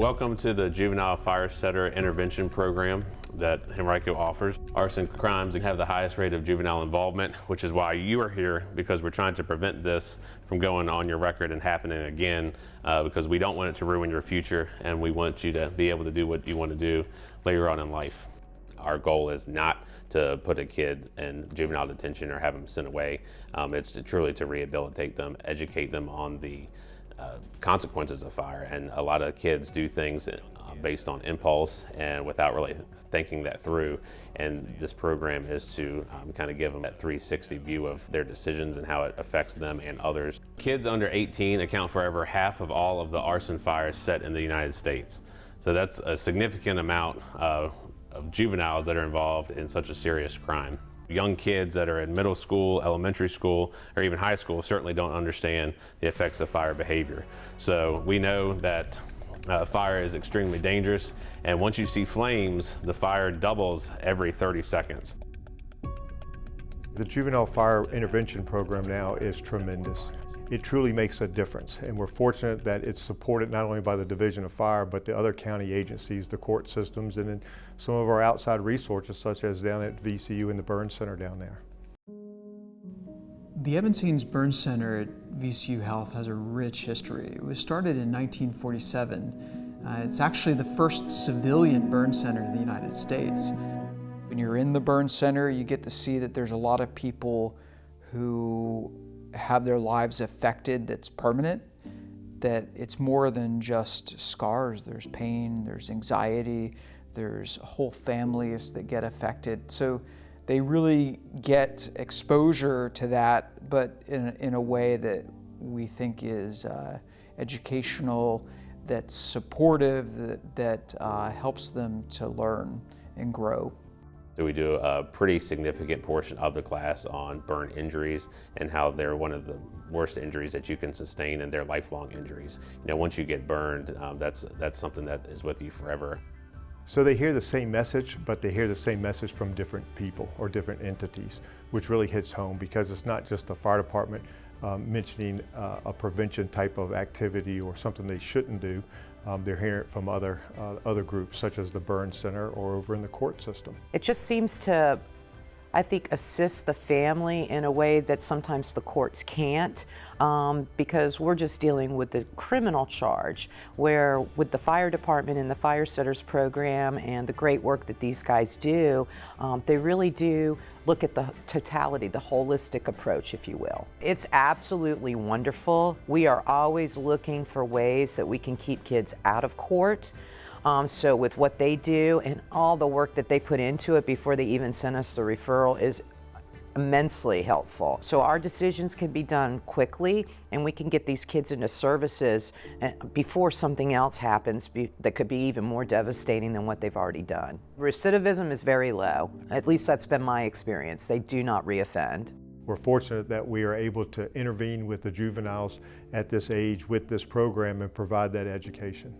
Welcome to the Juvenile Firesetter Intervention Program that Henrico offers. Arson crimes have the highest rate of juvenile involvement, which is why you are here, because we're trying to prevent this from going on your record and happening again, because we don't want it to ruin your future, and we want you to be able to do what you want to do later on in life. Our goal is not to put a kid in juvenile detention or have them sent away. It's truly to rehabilitate them, educate them on the consequences of fire. And a lot of kids do things based on impulse and without really thinking that through. And this program is to kind of give them that 360 view of their decisions and how it affects them and others. Kids under 18 account for over half of all of the arson fires set in the United States. So that's a significant amount of juveniles that are involved in such a serious crime. Young kids that are in middle school, elementary school, or even high school certainly don't understand the effects of fire behavior. So we know that fire is extremely dangerous, and once you see flames, the fire doubles every 30 seconds. The Juvenile Fire Intervention Program now is tremendous. It truly makes a difference, and we're fortunate that it's supported not only by the Division of Fire, but the other county agencies, the court systems, and then some of our outside resources, such as down at VCU and the Burn Center down there. The Evans Haynes Burn Center at VCU Health has a rich history. It was started in 1947. It's actually the first civilian burn center in the United States. When you're in the burn center, you get to see that there's a lot of people who have their lives affected that's permanent, that it's more than just scars. There's pain, there's anxiety, there's whole families that get affected. So they really get exposure to that, but in a way that we think is educational, that's supportive, that helps them to learn and grow. So we do a pretty significant portion of the class on burn injuries and how they're one of the worst injuries that you can sustain, and they're lifelong injuries. You know, once you get burned, that's something that is with you forever. So they hear the same message, but they hear the same message from different people or different entities, which really hits home, because it's not just the fire department mentioning a prevention type of activity or something they shouldn't do. They're hearing it from other groups, such as the Burn Center or over in the court system. It just seems to, I think, assist the family in a way that sometimes the courts can't, because we're just dealing with the criminal charge, where with the fire department and the Firesetters program and the great work that these guys do, they really do look at the totality, the holistic approach, if you will. It's absolutely wonderful. We are always looking for ways that we can keep kids out of court. So with what they do and all the work that they put into it before they even send us the referral is immensely helpful. So our decisions can be done quickly, and we can get these kids into services before something else happens that could be even more devastating than what they've already done. Recidivism is very low. At least that's been my experience. They do not reoffend. We're fortunate that we are able to intervene with the juveniles at this age with this program and provide that education.